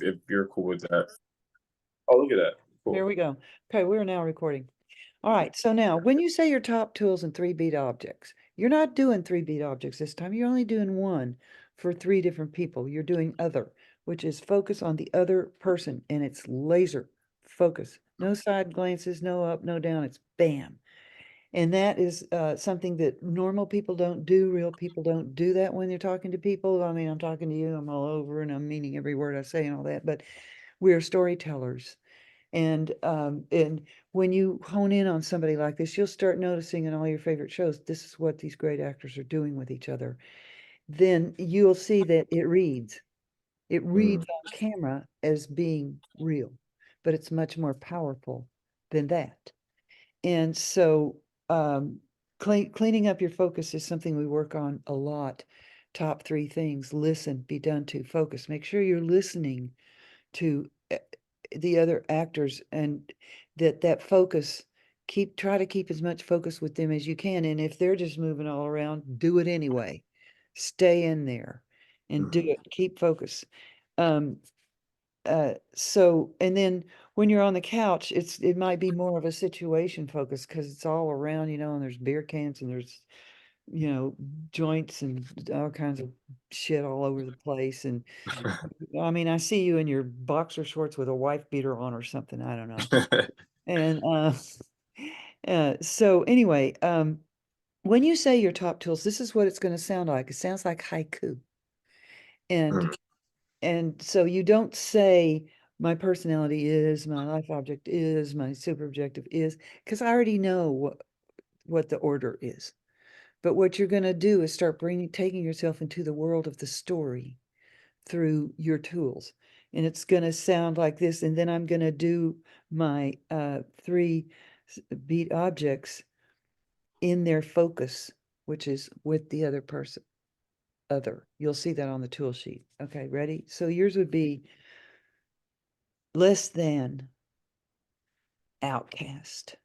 if you're cool with that. Oh, look at that. Here Cool. we go. Okay, we're now recording. All right, so now when you say your top tools and 3-beat objects, you're not doing 3-beat objects this time. You're only doing one for 3 different people. You're doing other, which is focus on the other person, and it's laser focus. No side glances, no up, no down. It's bam. And that is something that normal people don't do. Real people don't do that when they're talking to people. I mean, I'm talking to you, I'm all over, and I'm meaning every word I say and all that, but we're storytellers. And when you hone in on somebody like this, you'll start noticing in all your favorite shows, this is what these great actors are doing with each other. Then you'll see that it reads. It reads Mm, on camera as being real, but it's much more powerful than that. And so cleaning up your focus is something we work on a lot. Top 3 things: listen, be done to, focus. Make sure you're listening to the other actors, and that focus, try to keep as much focus with them as you can. And if they're just moving all around, do it anyway. Stay in there and do mhm. it. Keep focus. Um, so, and then when you're on the couch, it might be more of a situation focus because it's all around, and there's beer cans and there's, joints and all kinds of shit all over the place. And I mean, I see you in your boxer shorts with a wife beater on or something. I don't know. And so anyway, when you say your top tools, this is what it's going to sound like. It sounds like haiku. And Mm, and so you don't say my personality is, my life object is, my super objective is, because I already know what the order is. But what you're going to do is start taking yourself into the world of the story through your tools. And it's going to sound like this. And then I'm going to do my 3 beat objects in their focus, which is with the other person. Other. You'll see that on the tool sheet. Okay, ready? So yours would be less than, outcast.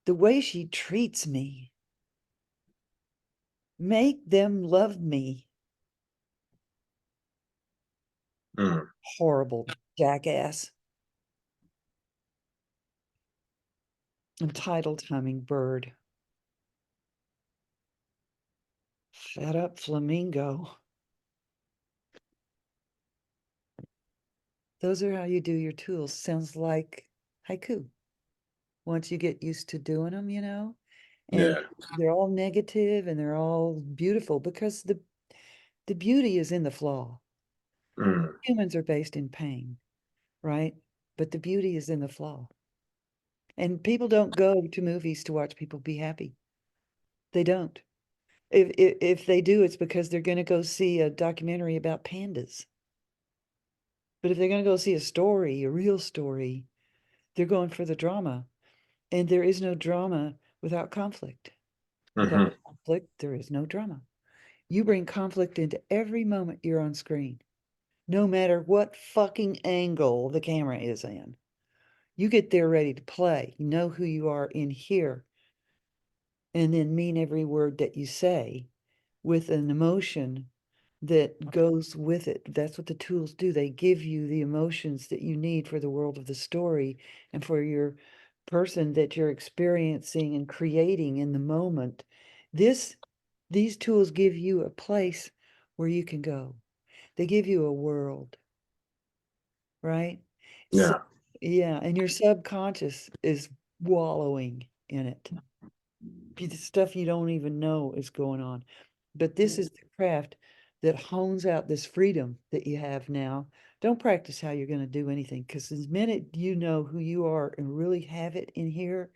The way she treats me. Make them love me. mm. Horrible jackass. Entitled hummingbird. Fed up flamingo. Those are how you do your tools. Sounds like haiku. Once you get used to doing them, and Yeah. they're all negative and they're all beautiful because the beauty is in the flaw. Mm, Humans are based in pain, right? But the beauty is in the flaw. And people don't go to movies to watch people be happy. They don't. If they do, it's because they're going to go see a documentary about pandas. But if they're going to go see a story, a real story, they're going for the drama. And there is no drama without conflict. Without mhm. conflict, there is no drama. You bring conflict into every moment you're on screen, no matter what fucking angle the camera is in. You get there ready to play. You know who you are in here, and then mean every word that you say with an emotion that goes with it. That's what the tools do. They give you the emotions that you need for the world of the story and for your person that you're experiencing and creating in the moment. This these tools give you a place where you can go. They give you a world, right? So Yeah. yeah, and your subconscious is wallowing in it. The stuff you don't even know is going on. But this is the craft that hones out this freedom that you have now. Don't practice how you're going to do anything, because the minute you know who you are and really have it in here,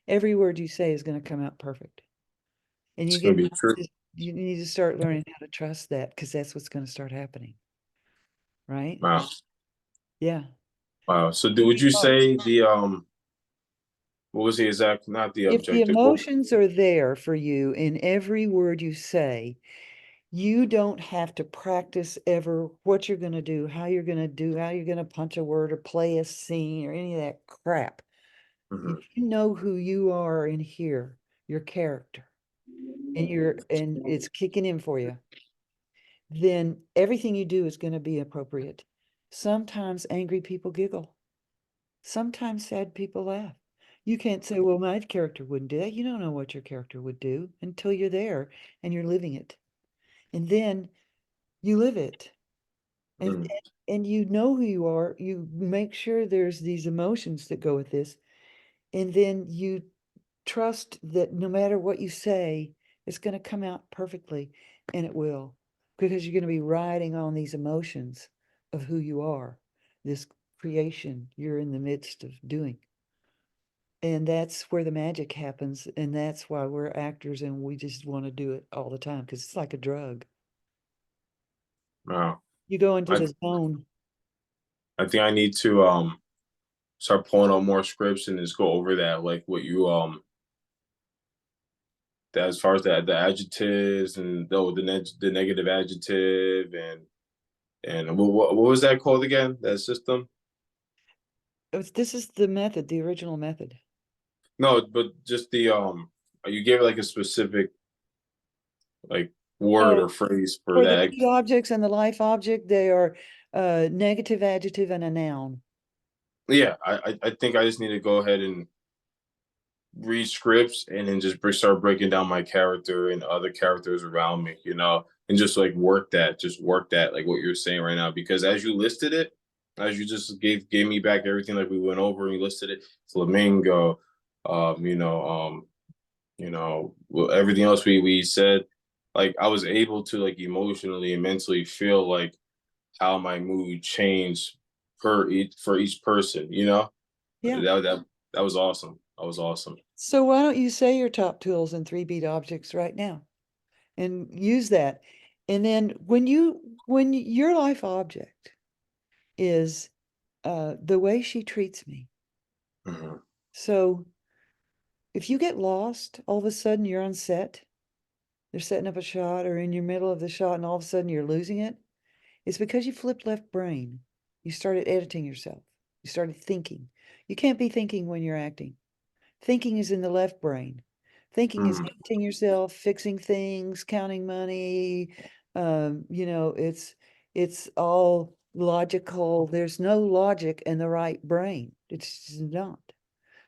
every word you say is going to come out perfect. And It's gonna be true. you need to start learning how to trust that, because that's what's going to start happening, right? Wow. Yeah. Wow. So would you say the what was the exact, not the If the objective? What, emotions are there for you in every word you say, you don't have to practice ever what you're going to do, how you're going to do, how you're going to punch a word or play a scene or any of that crap. If mhm. you know who you are in here, your character, and it's kicking in for you, then everything you do is going to be appropriate. Sometimes angry people giggle. Sometimes sad people laugh. You can't say, well, my character wouldn't do that. You don't know what your character would do until you're there and you're living it. And then you live it. And Mm. and you know who you are. You make sure there's these emotions that go with this. And then you trust that no matter what you say, it's going to come out perfectly, and it will, because you're going to be riding on these emotions of who you are, this creation you're in the midst of doing. And that's where the magic happens, and that's why we're actors and we just want to do it all the time because it's like a drug. Wow. You go into I the zone. I think I need to start pulling out more scripts and just go over that, like what you that as far as the adjectives and the negative adjective and what was that called again? That system? This is the method, the original method. No, but just the you gave like a specific like word Oh, or phrase for for the that. beat objects and the life object, they are negative adjective and a noun. Yeah, I think I just need to go ahead and read scripts and then just start breaking down my character and other characters around me, and just like work that, like what you're saying right now. Because as you listed it, as you just gave me back everything like we went over and you listed it, flamingo, um, you know, um, well, everything else we said, like I was able to like emotionally and mentally feel like how my mood changed for each person, Yeah. that was awesome. That was awesome. So why don't you say your top tools and three beat objects right now and use that? And then when your life object is the way she treats me. Mhm. So if you get lost, all of a sudden you're on set, they're setting up a shot or in your middle of the shot and all of a sudden you're losing it. It's because you flipped left brain. You started editing yourself. You started thinking. You can't be thinking when you're acting. Thinking is in the left brain. Thinking is Mm, editing yourself, fixing things, counting money. It's all logical. There's no logic in the right brain. It's just not.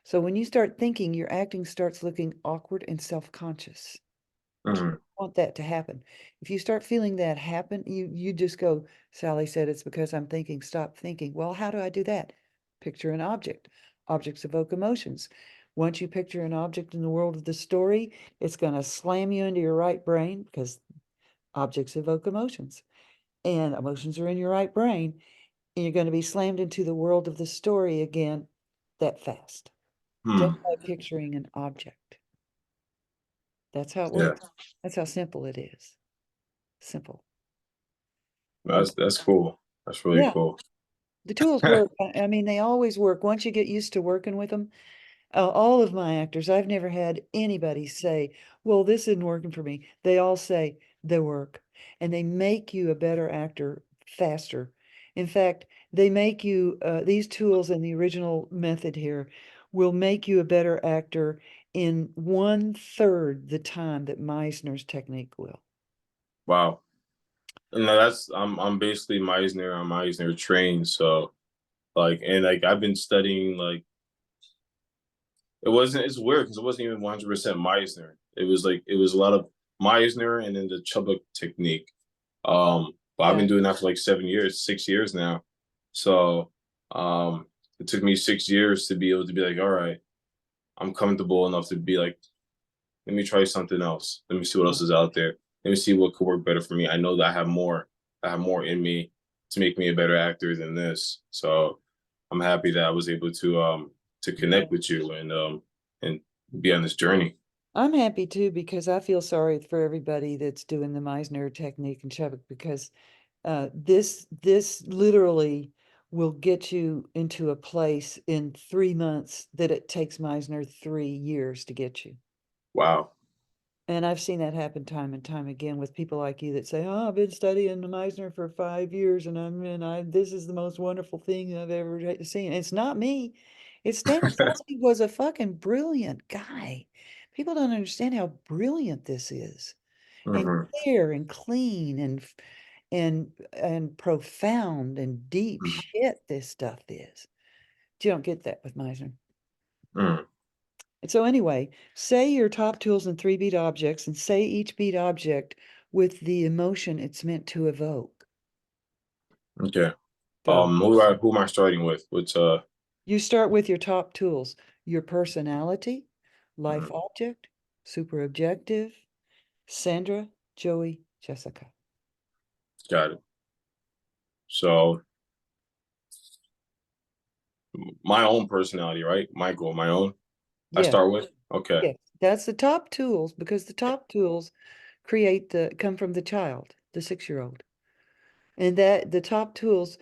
So when you start thinking, your acting starts looking awkward and self-conscious. mm, Want that to happen. If you start feeling that happen, you just go, Sally said it's because I'm thinking, stop thinking. Well, how do I do that? Picture an object. Objects evoke emotions. Once you picture an object in the world of the story, it's going to slam you into your right brain because objects evoke emotions. And emotions are in your right brain, and you're going to be slammed into the world of the story again that fast, just mm. by picturing an object. That's how it Yeah, works. That's how simple it is. Simple. And that's cool. That's really yeah, cool. the tools work. I mean, they always work. Once you get used to working with them, all of my actors, I've never had anybody say, well, this isn't working for me. They all say they work and they make you a better actor faster. In fact, they make you, these tools and the original method here will make you a better actor in 1/3 the time that Meisner's technique will. Wow. No, I'm basically Meisner. I'm Meisner trained, so like and like I've been studying like it's weird because it wasn't even 100% Meisner. It was a lot of Meisner and then the Chubbuck technique. But I've Yeah. been doing that for like 7 years, 6 years now. So um it took me 6 years to be able to be like, all right, I'm comfortable enough to be like, let me try something else. Let me see what Yeah. else is out there. Let me see what could work better for me. I know that I have more. I have more in me to make me a better actor than this. So I'm happy that I was able to Yeah. connect with you and be on this journey. I'm happy too because I feel sorry for everybody that's doing the Meisner technique and Chubbuck because this literally will get you into a place in 3 months that it takes Meisner 3 years to get you. Wow. And I've seen that happen time and time again with people like you that say, "Oh, I've been studying the Meisner for 5 years, and this is the most wonderful thing I've ever seen." It's not me. It's Stanislavski was a fucking brilliant guy. People don't understand how brilliant this is, and Hmm. clear and clean, and profound and deep Mhm. shit this stuff is. You don't get that with Meisner. Mm. And so anyway, say your top tools and 3-beat objects and say each beat object with the emotion it's meant to evoke. Okay. Go. Who am I starting with? What's You start with your top tools, your personality, life mm, object, super objective, Sandra, Joey, Jessica. got it. So my own personality, right? Michael, my own. I Yeah, start with. Okay. yes. That's the top tools because the top tools come from the child, the 6-year-old. And that the top tools,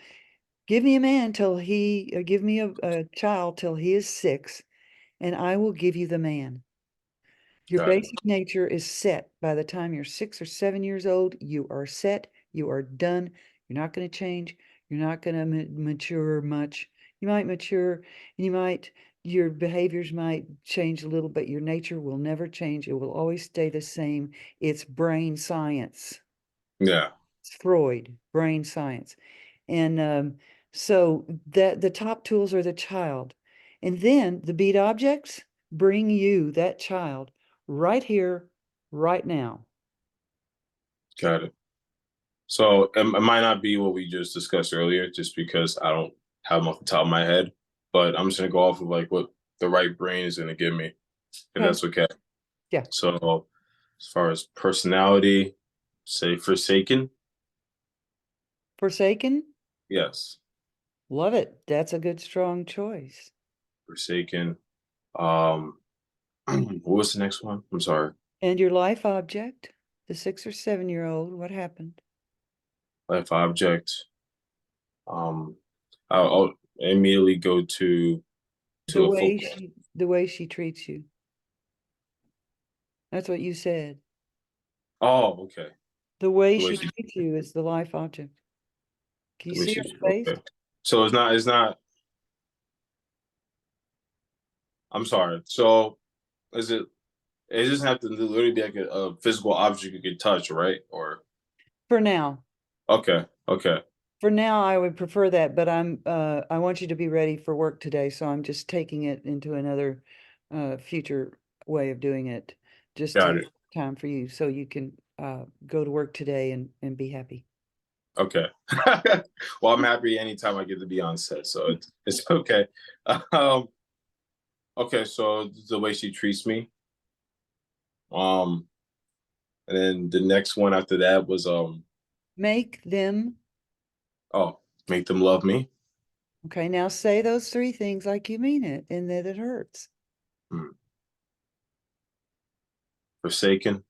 give me a man till he, or give me a child till he is 6, and I will give you the man. Your Got it. basic nature is set. By the time you're 6 or 7 years old, you are set. You are done. You're not going to change. You're not going to mature much. You might mature, and your behaviors might change a little, but your nature will never change. It will always stay the same. It's brain science. Yeah. It's Freud, brain science. And so that the top tools are the child. And then the beat objects bring you that child right here, right now. Got it. So it might not be what we just discussed earlier, just because I don't have them off the top of my head. But I'm just gonna go off of like what the right brain is gonna give me, if Okay. that's okay. Yeah. So as far as personality, say Forsaken. Forsaken. Yes. Love it. That's a good, strong choice. Forsaken. Um what was the next one? I'm sorry. And your life object, the 6 or 7-year-old, what happened? Life object. Um I'll immediately go to a football. The way she treats you. That's what you said. Oh, okay. The way The way she she treats you is the life object. Can you the way see she her face? okay. So it's not I'm sorry. So is it doesn't have to literally be like a physical object you can touch, right? Or For now. okay, okay, For now, I would prefer that, but I want you to be ready for work today, so I'm just taking it into another future way of doing it, just got to it. time for you, so you can go to work today and be happy. Okay. Well, I'm happy anytime I get to be on set, so it's okay. Um, okay, so the way she treats me. Um, and then the next one after that was Make them, oh, make them love me. okay, now say those 3 things like you mean it and that it hurts. Hmm. Forsaken,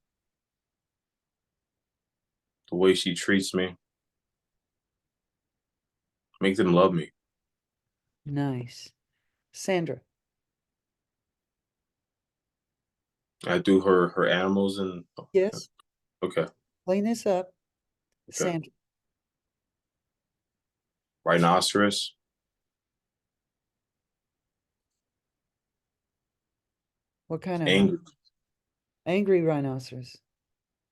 the way she treats me, make them love me. Nice. Sandra, I do her animals and yes, okay, clean this up. okay. Sandra, Rhinoceros, what kind of angry, angry rhinoceros?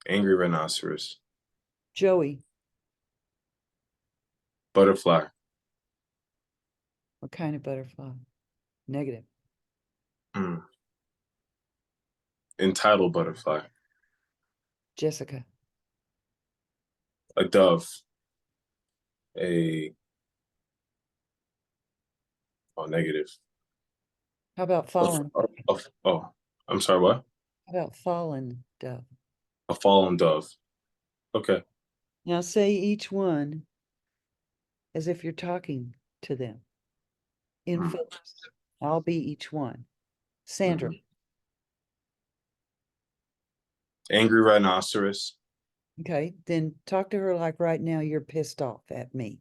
angry rhinoceros, Joey, butterfly, what kind of butterfly? Negative. mm. Entitled butterfly, Jessica, a dove, a oh negative. how about fallen? Oh, I'm sorry, what? How about fallen dove? A fallen dove. Okay. Now say each one as if you're talking to them in Mm. focus. I'll be each one. Sandra, Mhm. Angry rhinoceros. okay, then talk to her like right now you're pissed off at me.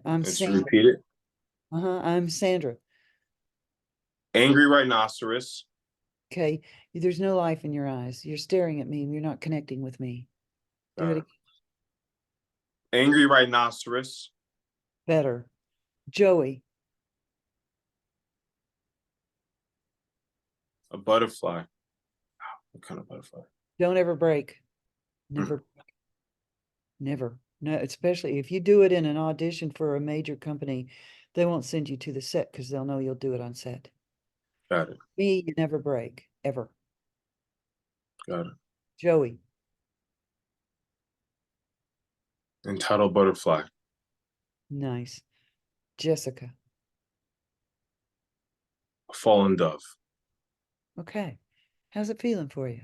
I'm Let's Sandra. repeat it. I'm Sandra. Angry rhinoceros. Okay, there's no life in your eyes. You're staring at me and you're not connecting with me. Do it Angry rhinoceros. better. Joey, A butterfly. What kind of butterfly? don't ever break. Mm. Never. Never. No, especially if you do it in an audition for a major company, they won't send you to the set because they'll know you'll do it on set. Got it. Me, you never break, ever. Got it. Joey, Entitled butterfly. nice. Jessica, A fallen dove. okay. How's it feeling for you?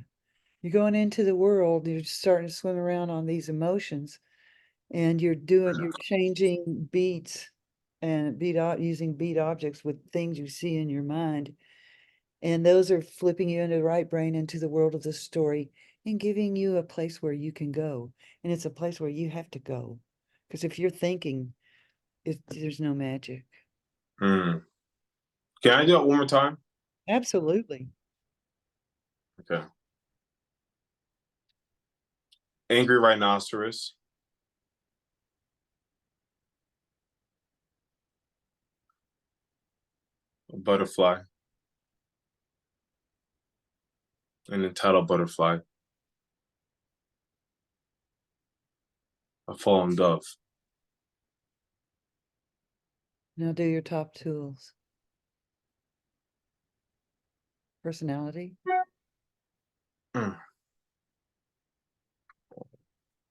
You're going into the world, you're starting to swim around on these emotions, and you're changing beats and using beat objects with things you see in your mind. And those are flipping you into the right brain into the world of the story and giving you a place where you can go. And it's a place where you have to go. Because if you're thinking, there's no magic. Mm. Can I do it one more time? Absolutely. Okay. Angry rhinoceros. A butterfly. An entitled butterfly. A fallen dove. Now do your top tools. Personality. Mm.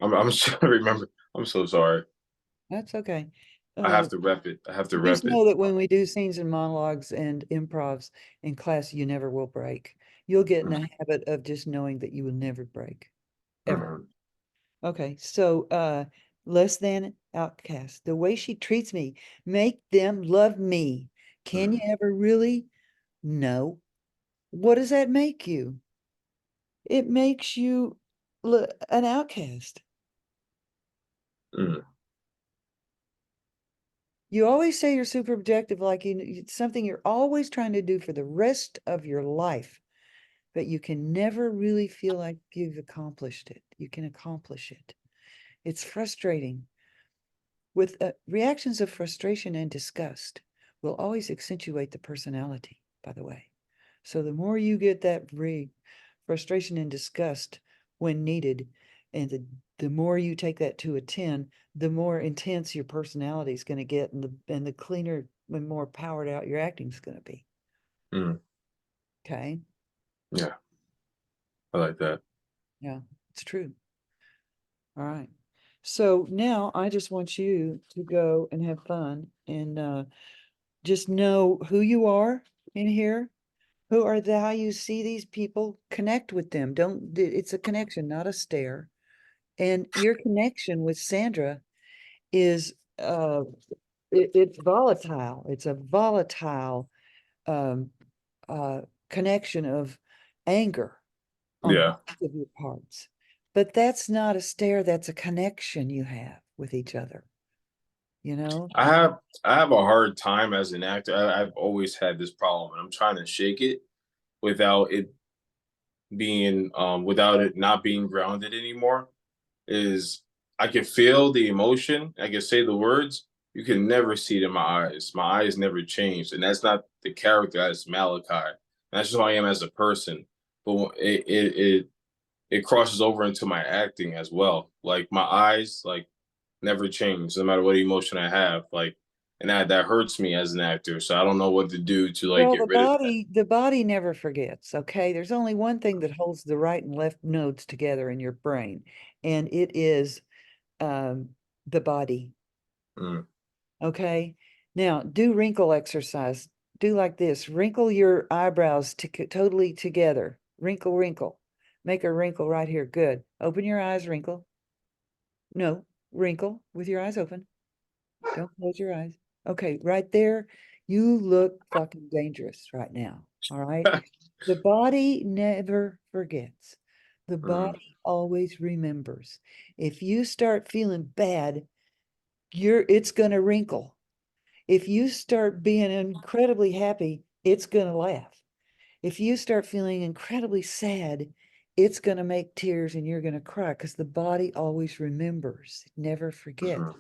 I'm just trying to remember. I'm so sorry. That's okay. I have to rep it. I have to Just rep it. know that when we do scenes and monologues and improvs in class, you never will break. You'll get in Mm. the habit of just knowing that you will never break, ever. Mhm. Okay, so less than outcast. The way she treats me, make them love me. Can you Mm. ever really? No. What does that make you? It makes you an outcast. Mm. You always say you're super objective, like it's something you're always trying to do for the rest of your life, but you can never really feel like you've accomplished it. You can accomplish it. It's frustrating. With reactions of frustration and disgust will always accentuate the personality, by the way. So the more you get that frustration and disgust when needed, and the more you take that to a 10, the more intense your personality is going to get, and the cleaner and more powered out your acting is going to be. Mm. Okay. Yeah, I like that. Yeah, it's true. All right. So now I just want you to go and have fun and just know who you are in here. Who are the how you see these people? Connect with them. Don't it's a connection, not a stare. And your connection with Sandra is it's volatile. It's a volatile um uh connection of anger on Yeah. both of your parts. But that's not a stare, that's a connection you have with each other, you know? I have a hard time as an actor. I've always had this problem, and I'm trying to shake it without it without it not being grounded anymore. Is I can feel the emotion, I can say the words. You can never see it in my eyes. My eyes never changed, and that's not the character. That's Malachi. That's just who I am as a person. But it crosses over into my acting as well. Like my eyes, like never change, no matter what emotion I have. Like, and that hurts me as an actor. So I don't know what to do to like Well, get rid of that. the body never forgets, okay? There's only one thing that holds the right and left nodes together in your brain, and it is um the body, Mm. okay? Now, do wrinkle exercise. Do like this. Wrinkle your eyebrows totally together. Wrinkle, wrinkle. Make a wrinkle right here. Good. Open your eyes, wrinkle. No, wrinkle with your eyes open. Don't close your eyes. Okay, right there. You look fucking dangerous right now. All right. The body never forgets. The Mm. body always remembers. If you start feeling bad, it's gonna wrinkle. If you start being incredibly happy, it's gonna laugh. If you start feeling incredibly sad, it's gonna make tears and you're gonna cry because the body always remembers. It never forgets. Mhm.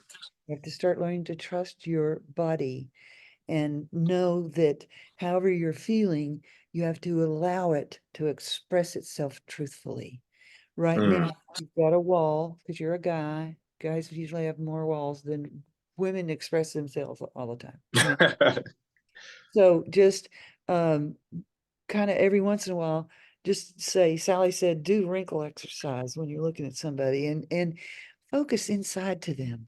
You have to start learning to trust your body and know that however you're feeling, you have to allow it to express itself truthfully. Right Mm. now, you've got a wall because you're a guy. Guys usually have more walls than women express themselves all the time. I mean, so just kind of every once in a while, just say, Sally said, do wrinkle exercise when you're looking at somebody and focus inside to them,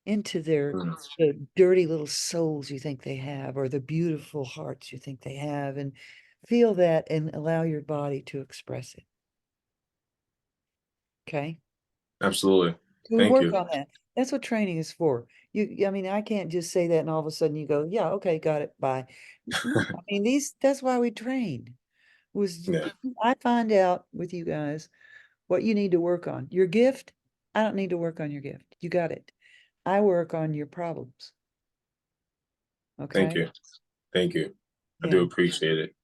into their Mm, the dirty little souls you think they have, or the beautiful hearts you think they have, and feel that and allow your body to express it. Okay. absolutely. So we Thank work you. on that. That's what training is for. I mean, I can't just say that and all of a sudden you go, yeah, okay, got it, bye. No, I mean, that's why we train. Was Yeah. I find out with you guys what you need to work on. Your gift, I don't need to work on your gift. You got it. I work on your problems. Thank Okay. you. Thank you. I do Yeah. appreciate it.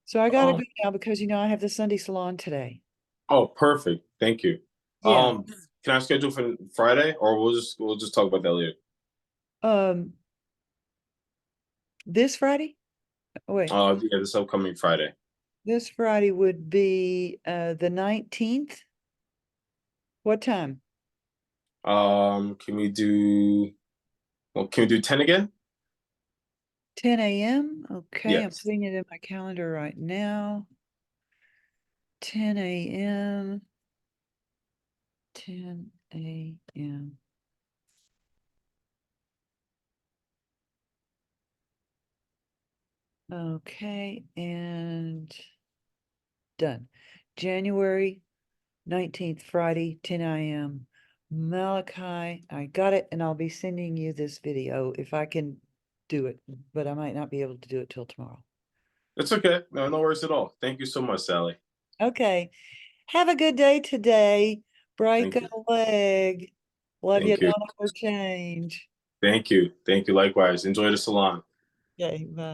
So I gotta Um, go now because I have the Sunday salon today. oh, perfect. Thank you. Yeah. Can I schedule for Friday, or we'll just talk about that later? Um, this Friday? Oh, wait, Yeah, this upcoming Friday. this Friday would be the 19th. What time? Can we do? Well, can we do 10 again? 10 a.m. Okay, I'm Yes. putting it in my calendar right now. 10 a.m. 10 a.m. Okay, and done. January 19th, Friday, 10 a.m. Malachi, I got it, and I'll be sending you this video if I can do it, but I might not be able to do it till tomorrow. It's okay. No, no worries at all. Thank you so much, Sally. Okay. Have a good day today. Break Thank a you. leg. Love you. Thank you. Don't ever change. Thank you. Thank you. Likewise. Enjoy the salon. Okay, bye.